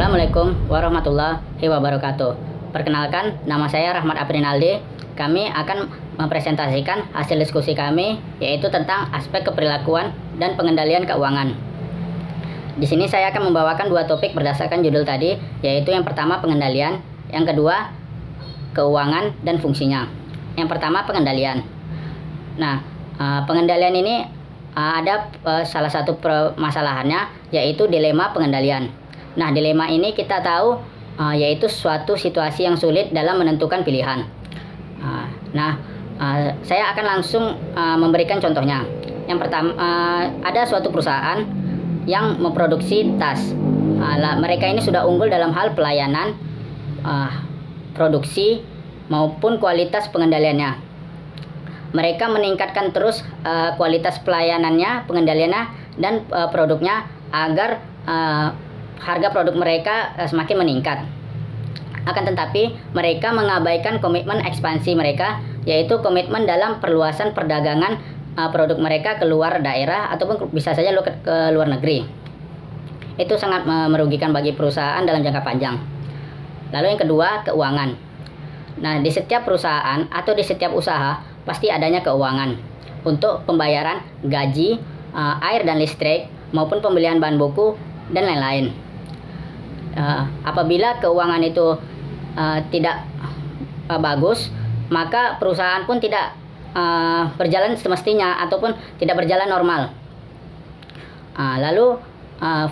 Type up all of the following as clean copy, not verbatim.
Assalamualaikum warahmatullahi wabarakatuh. Perkenalkan, nama saya Rahmat Aprinaldi. Kami akan mempresentasikan hasil diskusi kami, yaitu tentang aspek keperilakuan dan pengendalian keuangan. Di sini saya akan membawakan dua topik berdasarkan judul tadi, yaitu yang pertama pengendalian, yang kedua keuangan dan fungsinya. Yang pertama pengendalian. Nah, pengendalian ini ada salah satu permasalahannya, yaitu dilema pengendalian. Nah, dilema ini kita tahu yaitu suatu situasi yang sulit dalam menentukan pilihan. Saya akan langsung memberikan contohnya. Yang pertama, ada suatu perusahaan yang memproduksi tas. Mereka ini sudah unggul dalam hal pelayanan, produksi maupun kualitas pengendaliannya. Mereka meningkatkan terus kualitas pelayanannya, pengendaliannya, dan produknya agar harga produk mereka semakin meningkat. Akan tetapi mereka mengabaikan komitmen ekspansi mereka, yaitu komitmen dalam perluasan perdagangan produk mereka ke luar daerah ataupun bisa saja ke luar negeri. Itu sangat merugikan bagi perusahaan dalam jangka panjang. Lalu yang kedua, keuangan. Nah, di setiap perusahaan atau di setiap usaha pasti adanya keuangan untuk pembayaran gaji, air dan listrik, maupun pembelian bahan buku dan lain-lain. Apabila keuangan itu tidak bagus, maka perusahaan pun tidak berjalan semestinya ataupun tidak berjalan normal. Lalu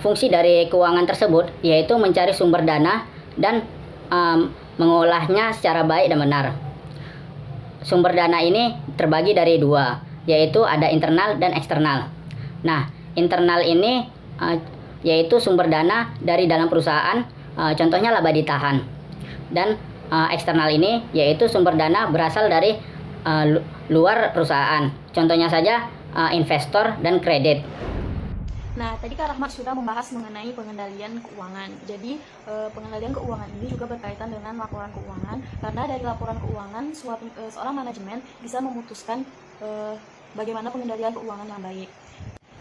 fungsi dari keuangan tersebut yaitu mencari sumber dana dan mengolahnya secara baik dan benar. Sumber dana ini terbagi dari dua, yaitu ada internal dan eksternal. Nah, internal ini yaitu sumber dana dari dalam perusahaan, contohnya laba ditahan. Dan eksternal ini yaitu sumber dana berasal dari luar perusahaan, contohnya saja investor dan kredit. Nah, tadi Kak Rahmat sudah membahas mengenai pengendalian keuangan. Jadi, pengendalian keuangan ini juga berkaitan dengan laporan keuangan, karena dari laporan keuangan seorang manajemen bisa memutuskan bagaimana pengendalian keuangan yang baik.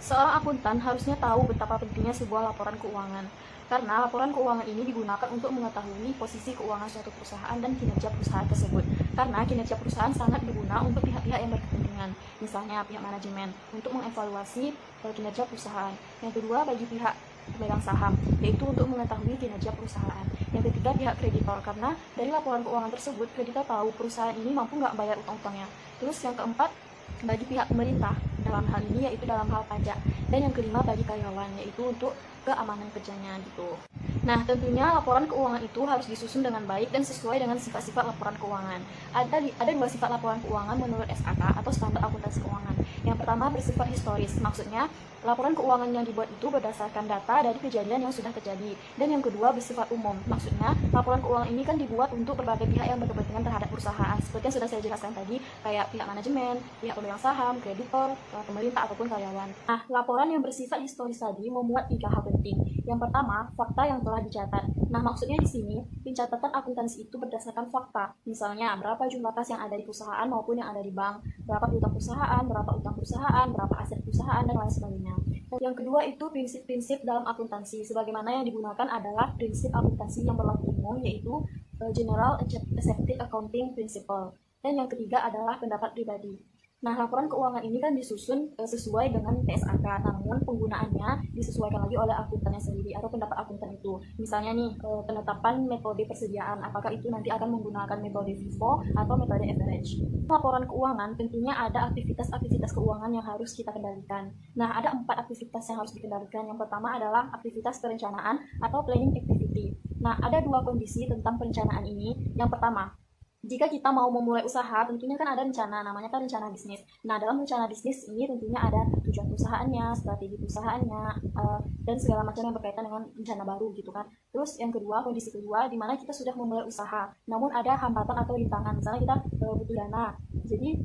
Seorang akuntan harusnya tahu betapa pentingnya sebuah laporan keuangan, karena laporan keuangan ini digunakan untuk mengetahui posisi keuangan suatu perusahaan dan kinerja perusahaan tersebut. Karena kinerja perusahaan sangat berguna untuk pihak-pihak yang berkepentingan, misalnya pihak manajemen, untuk mengevaluasi kinerja perusahaan. Yang kedua, bagi pihak pemegang saham, yaitu untuk mengetahui kinerja perusahaan. Yang ketiga, pihak kreditor, karena dari laporan keuangan tersebut, kreditor tahu perusahaan ini mampu nggak bayar utang-utangnya. Terus yang keempat, bagi pihak pemerintah, dalam hal ini yaitu dalam hal pajak. Dan yang kelima, bagi karyawan, yaitu untuk keamanan kerjanya gitu. Nah, tentunya laporan keuangan itu harus disusun dengan baik dan sesuai dengan sifat-sifat laporan keuangan. Ada dua sifat laporan keuangan menurut SAK atau standar akuntansi keuangan. Yang pertama bersifat historis, maksudnya laporan keuangan yang dibuat itu berdasarkan data dari kejadian yang sudah terjadi. Dan yang kedua bersifat umum, maksudnya laporan keuangan ini kan dibuat untuk berbagai pihak yang berkepentingan terhadap perusahaan, seperti yang sudah saya jelaskan tadi, kayak pihak manajemen, pihak pemegang saham, kreditor, pemerintah ataupun karyawan. Nah, laporan yang bersifat historis tadi memuat 3 hal penting. Yang pertama, fakta yang telah dicatat. Nah, maksudnya di sini pencatatan akuntansi itu berdasarkan fakta. Misalnya, berapa jumlah kas yang ada di perusahaan maupun yang ada di bank, berapa utang perusahaan, berapa aset perusahaan, dan lain sebagainya. Yang kedua itu prinsip-prinsip dalam akuntansi, sebagaimana yang digunakan adalah prinsip akuntansi yang berlaku umum, yaitu General Accepted Accounting Principle. Dan yang ketiga adalah pendapat pribadi. Nah, laporan keuangan ini kan disusun sesuai dengan PSAK, namun penggunaannya disesuaikan lagi oleh akuntannya sendiri atau pendapat akuntan itu. Misalnya nih, penetapan metode persediaan, apakah itu nanti akan menggunakan metode FIFO atau metode average. Laporan keuangan tentunya ada aktivitas-aktivitas keuangan yang harus kita kendalikan. Nah, ada 4 aktivitas yang harus dikendalikan. Yang pertama adalah aktivitas perencanaan atau planning activity. Nah, ada 2 kondisi tentang perencanaan ini. Yang pertama, jika kita mau memulai usaha, tentunya kan ada rencana, namanya kan rencana bisnis. Nah, dalam rencana bisnis ini tentunya ada tujuan perusahaannya, strategi perusahaannya, dan segala macam yang berkaitan dengan rencana baru gitu kan. Terus yang kedua, kondisi kedua, di mana kita sudah memulai usaha, namun ada hambatan atau rintangan. Misalnya kita butuh dana, jadi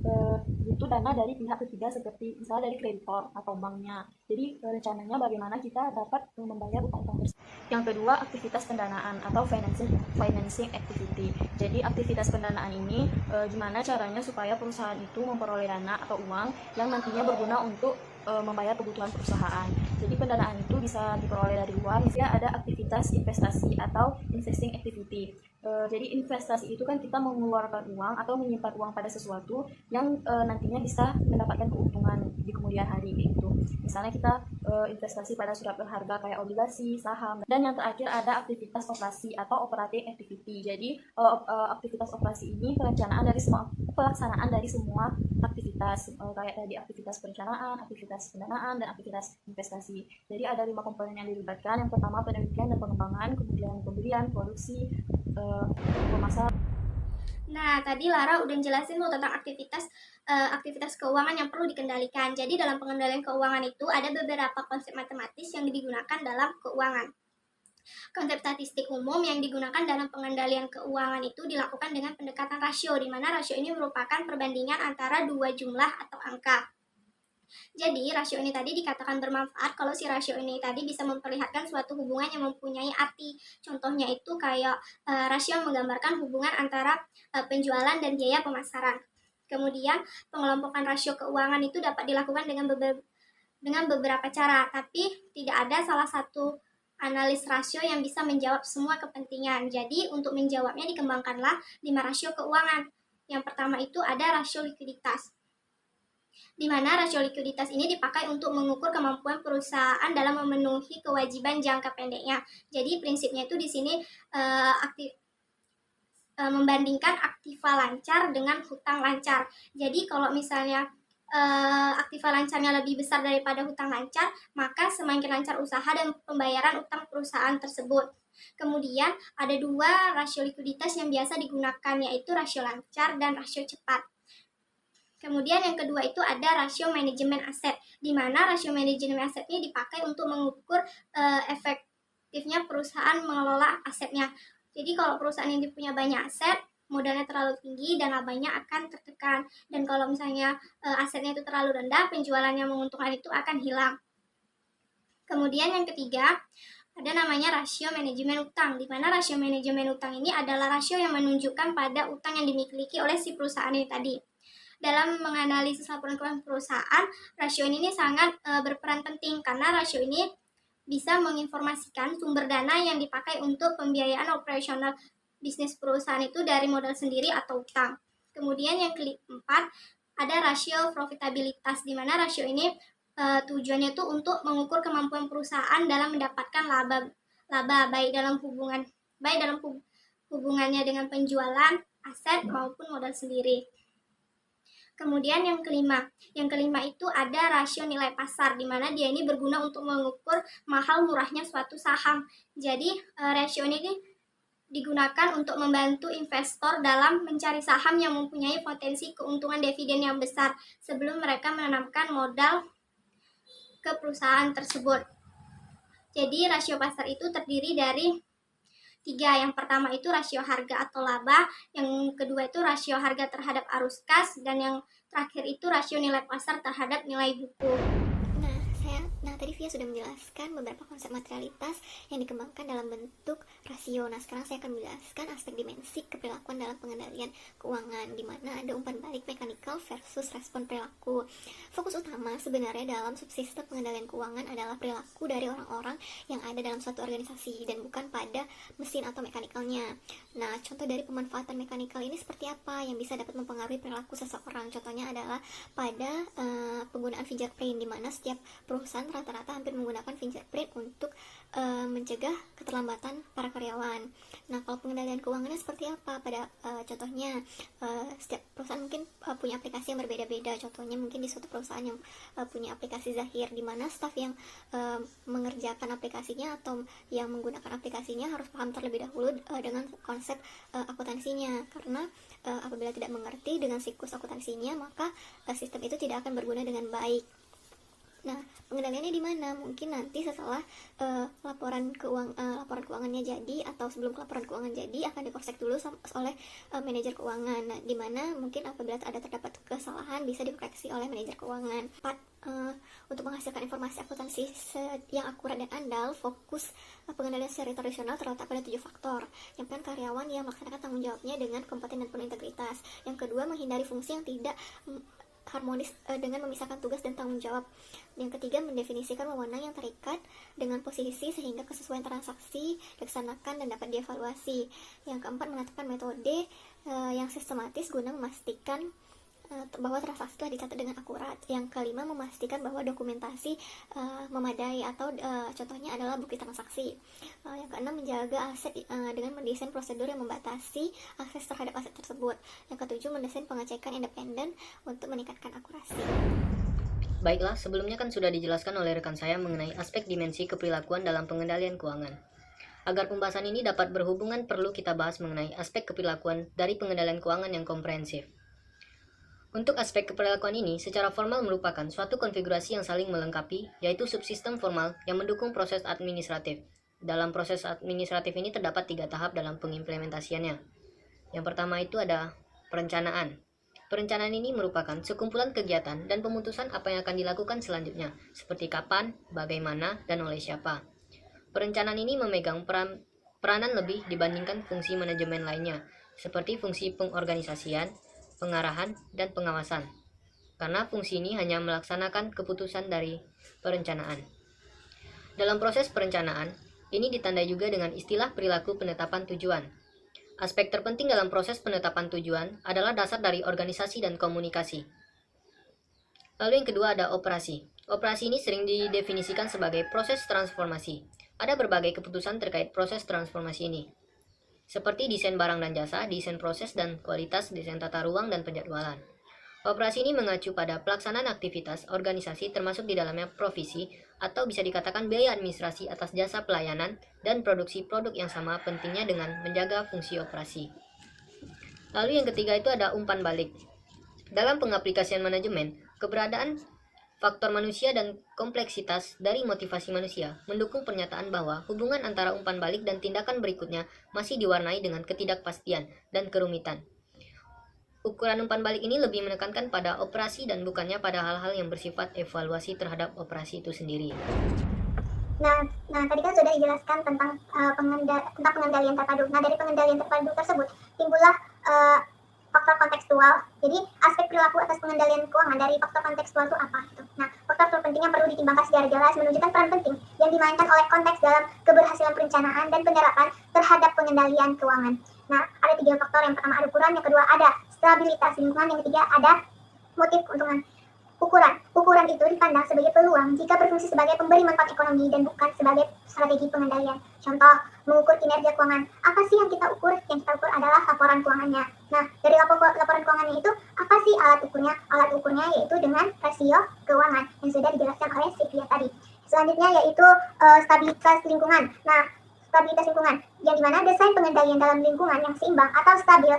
butuh dana dari pihak ketiga seperti misalnya dari kreditor atau banknya. Jadi rencananya bagaimana kita dapat membayar utang-utang tersebut. Yang kedua, aktivitas pendanaan atau financing activity. Jadi aktivitas pendanaan ini gimana caranya supaya perusahaan itu memperoleh dana atau uang yang nantinya berguna untuk membayar kebutuhan perusahaan. Jadi pendanaan itu bisa diperoleh dari luar. Misalnya ada aktivitas investasi atau investing activity. Jadi investasi itu kan kita mengeluarkan uang atau menyimpan uang pada sesuatu yang nantinya bisa mendapatkan keuntungan di kemudian hari gitu. Misalnya kita investasi pada surat berharga kayak obligasi, saham. Dan yang terakhir ada aktivitas operasi atau operating activity. Jadi aktivitas operasi ini pelaksanaan dari semua aktivitas kayak tadi aktivitas perencanaan, aktivitas pendanaan, dan aktivitas investasi. Jadi ada 5 komponen yang dilibatkan. Yang pertama penelitian dan pengembangan, kemudian pembelian, produksi, pemasaran. Nah, tadi Lara udah jelasin tuh tentang aktivitas keuangan yang perlu dikendalikan. Jadi dalam pengendalian keuangan itu ada beberapa konsep matematis yang digunakan dalam keuangan. Konsep statistik umum yang digunakan dalam pengendalian keuangan itu dilakukan dengan pendekatan rasio, di mana rasio ini merupakan perbandingan antara dua jumlah atau angka. Jadi, rasio ini tadi dikatakan bermanfaat kalau si rasio ini tadi bisa memperlihatkan suatu hubungan yang mempunyai arti. Contohnya itu kayak rasio yang menggambarkan hubungan antara penjualan dan biaya pemasaran. Kemudian, pengelompokan rasio keuangan itu dapat dilakukan dengan beberapa cara, tapi tidak ada salah satu analis rasio yang bisa menjawab semua kepentingan. Jadi, untuk menjawabnya dikembangkanlah 5 rasio keuangan. Yang pertama itu ada rasio likuiditas, di mana rasio likuiditas ini dipakai untuk mengukur kemampuan perusahaan dalam memenuhi kewajiban jangka pendeknya. Jadi prinsipnya itu di sini membandingkan aktiva lancar dengan hutang lancar. Jadi kalau misalnya aktiva lancarnya lebih besar daripada hutang lancar, maka semakin lancar usaha dan pembayaran utang perusahaan tersebut. Kemudian ada 2 rasio likuiditas yang biasa digunakan, yaitu rasio lancar dan rasio cepat. Kemudian yang kedua itu ada rasio manajemen aset, di mana rasio manajemen aset ini dipakai untuk mengukur efektifnya perusahaan mengelola asetnya. Jadi kalau perusahaan ini punya banyak aset, modalnya terlalu tinggi dan labanya akan tertekan. Dan kalau misalnya asetnya itu terlalu rendah, penjualannya menguntungkan itu akan hilang. Kemudian yang ketiga, ada namanya rasio manajemen utang, di mana rasio manajemen utang ini adalah rasio yang menunjukkan pada utang yang dimiliki oleh si perusahaan ini tadi. Dalam menganalisis laporan keuangan perusahaan, rasio ini sangat berperan penting karena rasio ini bisa menginformasikan sumber dana yang dipakai untuk pembiayaan operasional bisnis perusahaan itu dari modal sendiri atau utang. Kemudian yang keempat, ada rasio profitabilitas, di mana rasio ini tujuannya itu untuk mengukur kemampuan perusahaan dalam mendapatkan laba baik dalam hubungannya dengan penjualan aset maupun modal sendiri. Kemudian yang kelima itu ada rasio nilai pasar, di mana dia ini berguna untuk mengukur mahal murahnya suatu saham. Jadi rasio ini digunakan untuk membantu investor dalam mencari saham yang mempunyai potensi keuntungan dividen yang besar sebelum mereka menanamkan modal ke perusahaan tersebut. Jadi rasio pasar itu terdiri dari 3. Yang pertama itu rasio harga atau laba, yang kedua itu rasio harga terhadap arus kas, dan yang terakhir itu rasio nilai pasar terhadap nilai buku. Nah, tadi Via sudah menjelaskan beberapa konsep materialitas yang dikembangkan dalam bentuk rasio. Nah, sekarang saya akan menjelaskan aspek dimensi keperilakuan dalam pengendalian keuangan, di mana ada umpan balik mekanikal versus respon perilaku. Fokus utama sebenarnya dalam subsistem pengendalian keuangan adalah perilaku dari orang-orang yang ada dalam suatu organisasi dan bukan pada mesin atau mekanikalnya. Nah, contoh dari pemanfaatan mekanikal ini seperti apa yang bisa dapat mempengaruhi perilaku seseorang? Contohnya adalah pada penggunaan fingerprint, di mana setiap perusahaan rata-rata hampir menggunakan fingerprint untuk mencegah keterlambatan para karyawan. Nah, kalau pengendalian keuangannya seperti apa? Pada contohnya setiap perusahaan mungkin punya aplikasi yang berbeda-beda. Contohnya mungkin di suatu perusahaan yang punya aplikasi Zahir, di mana staf yang mengerjakan aplikasinya atau yang menggunakan aplikasinya harus paham terlebih dahulu dengan konsep akuntansinya, karena apabila tidak mengerti dengan siklus akuntansinya, maka sistem itu tidak akan berguna dengan baik. Nah, pengendaliannya di mana? Mungkin nanti setelah laporan keuangannya jadi atau sebelum laporan keuangan jadi akan dikosek dulu oleh manajer keuangan. Nah, di mana mungkin apabila terdapat kesalahan bisa dikoreksi oleh manajer keuangan. 4. Untuk menghasilkan informasi akuntansi yang akurat dan andal, fokus pengendalian secara tradisional terletak pada 7 faktor. Yang pertama, karyawan yang melaksanakan tanggung jawabnya dengan kompeten dan penuh integritas. Yang kedua, menghindari fungsi yang tidak harmonis dengan memisahkan tugas dan tanggung jawab. Yang ketiga, mendefinisikan wewenang yang terikat dengan posisi sehingga kesesuaian transaksi dilaksanakan dan dapat dievaluasi. Yang keempat, menetapkan metode yang sistematis guna memastikan bahwa transaksi telah dicatat dengan akurat. Yang kelima, memastikan bahwa dokumentasi memadai atau contohnya adalah bukti transaksi. Yang keenam, menjaga aset dengan mendesain prosedur yang membatasi akses terhadap aset tersebut. Yang ketujuh, mendesain pengecekan independen untuk meningkatkan akurasi. Baiklah, sebelumnya kan sudah dijelaskan oleh rekan saya mengenai aspek dimensi keperilakuan dalam pengendalian keuangan. Agar pembahasan ini dapat berhubungan, perlu kita bahas mengenai aspek keperilakuan dari pengendalian keuangan yang komprehensif. Untuk aspek keperilakuan ini, secara formal merupakan suatu konfigurasi yang saling melengkapi, yaitu subsistem formal yang mendukung proses administratif. Dalam proses administratif ini terdapat 3 tahap dalam pengimplementasiannya. Yang pertama itu ada perencanaan. Perencanaan ini merupakan sekumpulan kegiatan dan pemutusan apa yang akan dilakukan selanjutnya, seperti kapan, bagaimana, dan oleh siapa. Perencanaan ini memegang peranan lebih dibandingkan fungsi manajemen lainnya, seperti fungsi pengorganisasian, pengarahan, dan pengawasan. Karena fungsi ini hanya melaksanakan keputusan dari perencanaan. Dalam proses perencanaan, ini ditandai juga dengan istilah perilaku penetapan tujuan. Aspek terpenting dalam proses penetapan tujuan adalah dasar dari organisasi dan komunikasi. Lalu yang kedua ada operasi. Operasi ini sering didefinisikan sebagai proses transformasi. Ada berbagai keputusan terkait proses transformasi ini, seperti desain barang dan jasa, desain proses dan kualitas, desain tata ruang, dan penjadwalan. Operasi ini mengacu pada pelaksanaan aktivitas organisasi termasuk di dalamnya provisi atau bisa dikatakan biaya administrasi atas jasa pelayanan dan produksi produk yang sama pentingnya dengan menjaga fungsi operasi. Lalu yang ketiga itu ada umpan balik. Dalam pengaplikasian manajemen, keberadaan faktor manusia dan kompleksitas dari motivasi manusia mendukung pernyataan bahwa hubungan antara umpan balik dan tindakan berikutnya masih diwarnai dengan ketidakpastian dan kerumitan. Ukuran umpan balik ini lebih menekankan pada operasi dan bukannya pada hal-hal yang bersifat evaluasi terhadap operasi itu sendiri. Nah, tadi kan sudah dijelaskan tentang pengendalian terpadu. Nah, dari pengendalian terpadu tersebut timbullah faktor kontekstual. Jadi aspek perilaku atas pengendalian keuangan dari faktor kontekstual itu apa? Gitu. Nah, faktor terpenting yang perlu ditimbangkan secara jelas menunjukkan peran penting yang dimainkan oleh konteks dalam keberhasilan perencanaan dan penerapan terhadap pengendalian keuangan. Nah, ada 3 faktor. Yang pertama ada ukuran, yang kedua ada stabilitas lingkungan, yang ketiga ada motif keuntungan. Ukuran itu dipandang sebagai peluang jika berfungsi sebagai pemberi manfaat ekonomi dan bukan sebagai strategi pengendalian. Contoh, mengukur kinerja keuangan. Apa sih yang kita ukur? Yang kita ukur adalah laporan keuangannya. Nah, dari laporan keuangannya itu, apa sih alat ukurnya? Alat ukurnya yaitu dengan rasio keuangan yang sudah dijelaskan oleh Sylvia tadi. Selanjutnya yaitu stabilitas lingkungan. Nah, stabilitas lingkungan yang dimana desain pengendalian dalam lingkungan yang seimbang atau stabil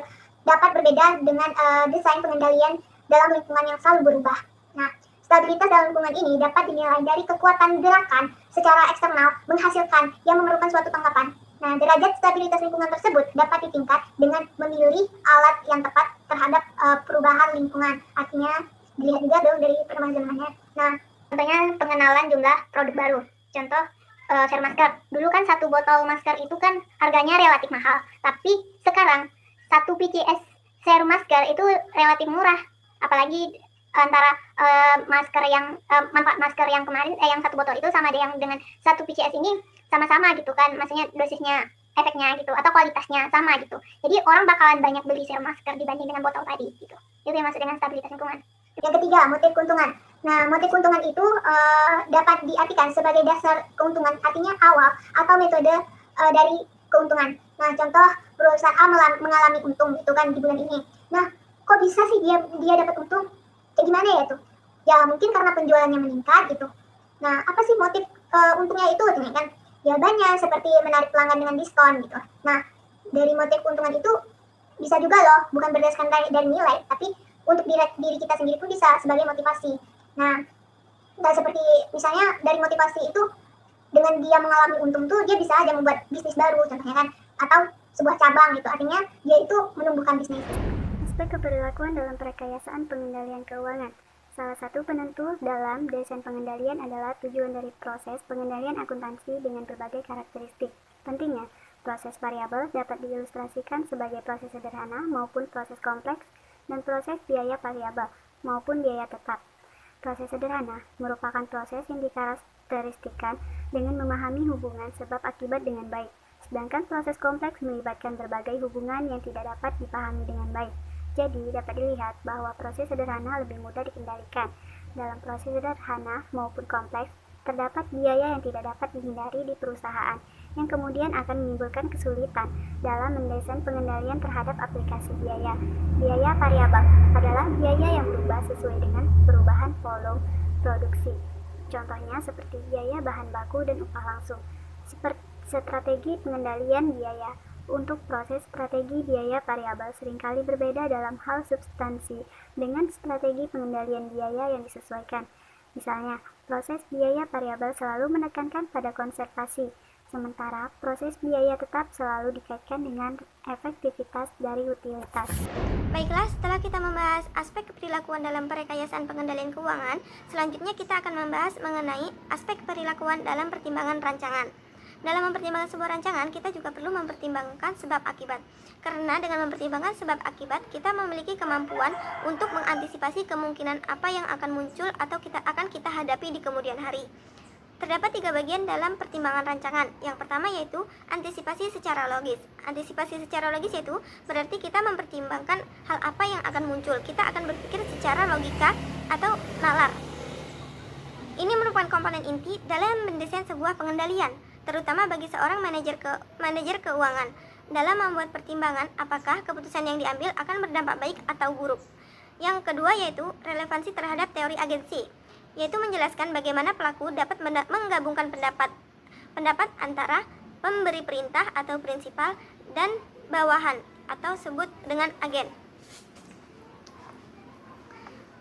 dapat berbeda dengan desain pengendalian dalam lingkungan yang selalu berubah. Nah, stabilitas dalam lingkungan ini dapat dinilai dari kekuatan gerakan secara eksternal menghasilkan yang memerlukan suatu tanggapan. Nah, derajat stabilitas lingkungan tersebut dapat ditingkat dengan memilih alat yang tepat terhadap perubahan lingkungan. Artinya, dilihat juga dong dari perkembangannya. Nah, contohnya pengenalan jumlah produk baru. Contoh, share masker. Dulu kan 1 botol masker itu kan harganya relatif mahal. Tapi sekarang 1 PCS serum masker itu relatif murah. Apalagi antara masker yang manfaat masker yang kemarin yang 1 botol itu sama yang dengan 1 PCS ini sama-sama gitu kan, maksudnya dosisnya, efeknya gitu atau kualitasnya sama gitu. Jadi orang bakalan banyak beli serum masker dibanding dengan botol tadi gitu. Itu yang maksud dengan stabilitas lingkungan. Yang ketiga, motif keuntungan. Nah, motif keuntungan itu dapat diartikan sebagai dasar keuntungan, artinya awal atau metode dari keuntungan. Nah, contoh perusahaan A mengalami untung itu kan di bulan ini. Nah, kok bisa sih dia dapat untung? Kayak gimana ya tuh? Ya mungkin karena penjualannya meningkat gitu. Nah, apa sih motif untungnya itu? Kan ya banyak, seperti menarik pelanggan dengan diskon gitu. Nah, dari motif keuntungan itu bisa juga loh, bukan berdasarkan dari nilai, tapi untuk diri kita sendiri pun bisa sebagai motivasi. Nah, nggak seperti misalnya dari motivasi itu dengan dia mengalami untung tuh dia bisa aja membuat bisnis baru contohnya kan, atau sebuah cabang gitu, artinya dia itu menumbuhkan bisnis. Aspek keberlakuan dalam perekayasaan pengendalian keuangan. Salah satu penentu dalam desain pengendalian adalah tujuan dari proses pengendalian akuntansi dengan berbagai karakteristik. Pentingnya, proses variabel dapat diilustrasikan sebagai proses sederhana maupun proses kompleks dan proses biaya variabel maupun biaya tetap. Proses sederhana merupakan proses yang dikarakteristikan dengan memahami hubungan sebab akibat dengan baik, sedangkan proses kompleks melibatkan berbagai hubungan yang tidak dapat dipahami dengan baik. Jadi, dapat dilihat bahwa proses sederhana lebih mudah dikendalikan. Dalam proses sederhana maupun kompleks, terdapat biaya yang tidak dapat dihindari di perusahaan, yang kemudian akan menimbulkan kesulitan dalam mendesain pengendalian terhadap aplikasi biaya. Biaya variabel adalah biaya yang berubah sesuai dengan perubahan volume produksi. Contohnya seperti biaya bahan baku dan upah langsung. Strategi pengendalian biaya. Untuk proses strategi biaya variabel seringkali berbeda dalam hal substansi dengan strategi pengendalian biaya yang disesuaikan. Misalnya, proses biaya variabel selalu menekankan pada konservasi, sementara proses biaya tetap selalu dikaitkan dengan efektivitas dari utilitas. Baiklah, setelah kita membahas aspek perilakuan dalam perekayasaan pengendalian keuangan, selanjutnya kita akan membahas mengenai aspek perilakuan dalam pertimbangan rancangan. Dalam mempertimbangkan sebuah rancangan, kita juga perlu mempertimbangkan sebab akibat. Karena dengan mempertimbangkan sebab akibat, kita memiliki kemampuan untuk mengantisipasi kemungkinan apa yang akan muncul atau akan kita hadapi di kemudian hari. Terdapat 3 bagian dalam pertimbangan rancangan. Yang pertama yaitu antisipasi secara logis. Antisipasi secara logis yaitu berarti kita mempertimbangkan hal apa yang akan muncul. Kita akan berpikir secara logika atau nalar. Ini merupakan komponen inti dalam mendesain sebuah pengendalian, terutama bagi seorang manajer keuangan, dalam membuat pertimbangan apakah keputusan yang diambil akan berdampak baik atau buruk. Yang kedua yaitu relevansi terhadap teori agensi, yaitu menjelaskan bagaimana pelaku dapat menggabungkan pendapat antara pemberi perintah atau prinsipal dan bawahan atau sebut dengan agen.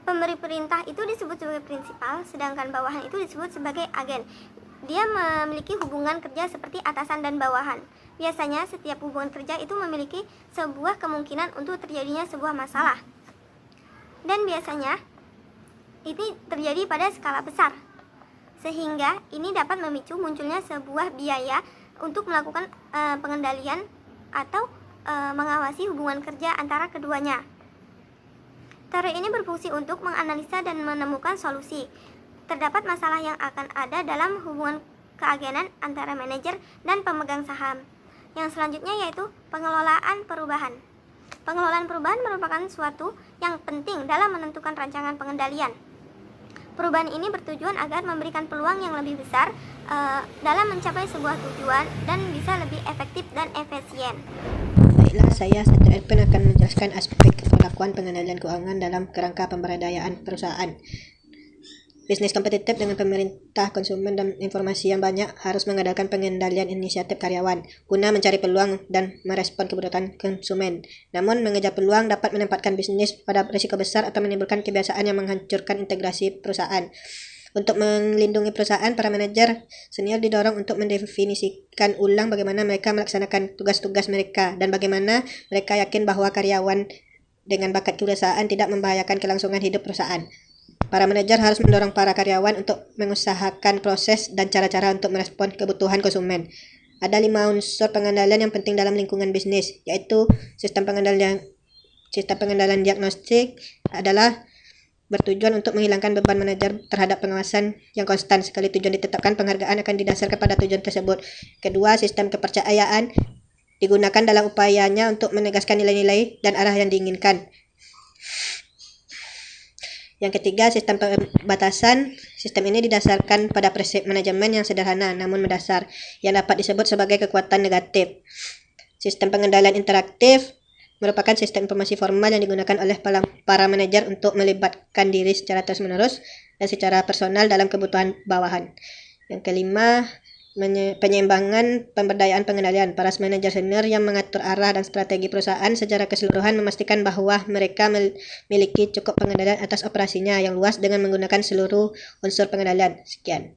Pemberi perintah itu disebut sebagai prinsipal, sedangkan bawahan itu disebut sebagai agen. Dia memiliki hubungan kerja seperti atasan dan bawahan. Biasanya setiap hubungan kerja itu memiliki sebuah kemungkinan untuk terjadinya sebuah masalah. Dan biasanya ini terjadi pada skala besar. Sehingga ini dapat memicu munculnya sebuah biaya untuk melakukan pengendalian atau mengawasi hubungan kerja antara keduanya. Teori ini berfungsi untuk menganalisa dan menemukan solusi. Terdapat masalah yang akan ada dalam hubungan keagenan antara manajer dan pemegang saham. Yang selanjutnya yaitu pengelolaan perubahan. Pengelolaan perubahan merupakan suatu yang penting dalam menentukan rancangan pengendalian. Perubahan ini bertujuan agar memberikan peluang yang lebih besar dalam mencapai sebuah tujuan dan bisa lebih efektif dan efisien. Baiklah, saya Satrio Erpen akan menjelaskan aspek perlakuan pengendalian keuangan dalam kerangka pemberdayaan perusahaan. Bisnis kompetitif dengan pemerintah, konsumen, dan informasi yang banyak harus mengandalkan pengendalian inisiatif karyawan guna mencari peluang dan merespon kebutuhan konsumen. Namun, mengejar peluang dapat menempatkan bisnis pada risiko besar atau menimbulkan kebiasaan yang menghancurkan integrasi perusahaan. Untuk melindungi perusahaan, para manajer senior didorong untuk mendefinisikan ulang bagaimana mereka melaksanakan tugas-tugas mereka dan bagaimana mereka yakin bahwa karyawan dengan bakat perusahaan tidak membahayakan kelangsungan hidup perusahaan. Para manajer harus mendorong para karyawan untuk mengusahakan proses dan cara-cara untuk merespon kebutuhan konsumen. Ada 5 unsur pengendalian yang penting dalam lingkungan bisnis, yaitu sistem pengendalian diagnostik adalah bertujuan untuk menghilangkan beban manajer terhadap pengawasan yang konstan. Sekali tujuan ditetapkan, penghargaan akan didasarkan pada tujuan tersebut. Kedua, sistem kepercayaan digunakan dalam upayanya untuk menegaskan nilai-nilai dan arah yang diinginkan. Yang ketiga, sistem pembatasan. Sistem ini didasarkan pada prinsip manajemen yang sederhana namun mendasar, yang dapat disebut sebagai kekuatan negatif. Sistem pengendalian interaktif merupakan sistem informasi formal yang digunakan oleh para manajer untuk melibatkan diri secara terus-menerus dan secara personal dalam kebutuhan bawahan. Yang kelima, Penyeimbangan pemberdayaan pengendalian. Para manajer senior yang mengatur arah dan strategi perusahaan secara keseluruhan memastikan bahwa mereka memiliki cukup pengendalian atas operasinya yang luas dengan menggunakan seluruh unsur pengendalian. Sekian.